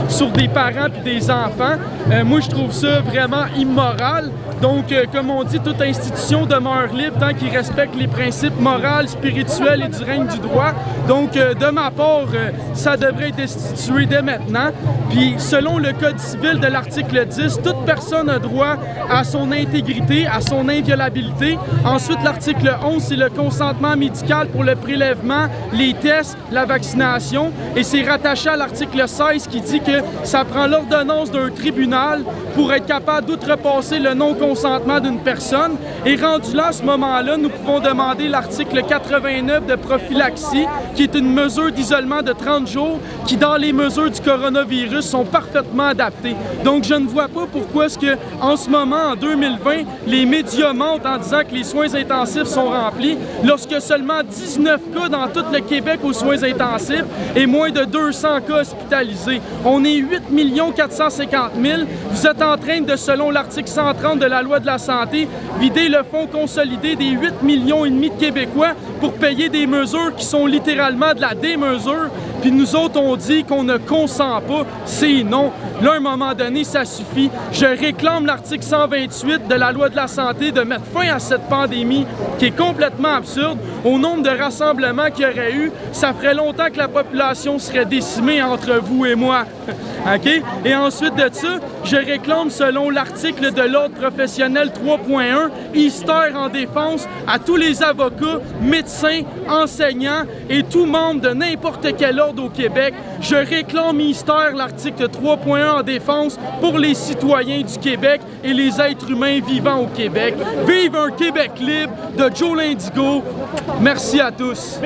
sur des parents puis des enfants. Moi, je trouve ça vraiment immoral. Donc, comme on dit, toute institution demeure libre tant qu'il respecte les principes moraux, spirituels et du règne du droit. Donc, de ma part, ça devrait être institué dès maintenant. Puis, selon le Code civil de l'article 10, toute personne a droit à son intégrité, à son inviolabilité. Ensuite, l'article 11, c'est le consentement médical pour le prélèvement, les tests, la vaccination. Et c'est rattaché à l'article 16 qui dit que ça prend l'ordonnance d'un tribunal pour être capable d'outrepasser le non-consentement d'une personne. Et rendu là, à ce moment-là, nous pouvons demander l'article 89 de prophylaxie, qui est une mesure d'isolement de 30 jours, qui, dans les mesures du coronavirus, sont parfaitement adaptées. Donc, je ne vois pas pourquoi est-ce que, en ce moment, en 2020, les médias mentent en disant que les soins intensifs sont remplis, lorsque seulement 19 cas dans tout le Québec aux soins intensifs et moins de 200 cas hospitalisés. On est 8 450 000. Vous êtes en train de, selon l'article 130 de la Loi de la santé, vider le fonds consolidé des 8,5 millions de Québécois pour payer des mesures qui sont littéralement de la démesure. Puis nous autres, on dit qu'on ne consent pas. C'est non. Là, à un moment donné, ça suffit. Je réclame l'article 128 de la Loi de la santé de mettre fin à cette pandémie qui est complètement absurde. Au nombre de rassemblements qu'il y aurait eu, ça ferait longtemps que la population serait décimée entre vous et moi. OK? Et ensuite de ça, je réclame, selon l'article de l'Ordre professionnel 3.1, Easter en défense à tous les avocats, médecins, enseignants et tout membre de n'importe quel ordre au Québec. Je réclame Easter, l'article 3.1 en défense pour les citoyens du Québec et les êtres humains vivant au Québec. Vive un Québec libre de Joe Lindigo. Merci à tous.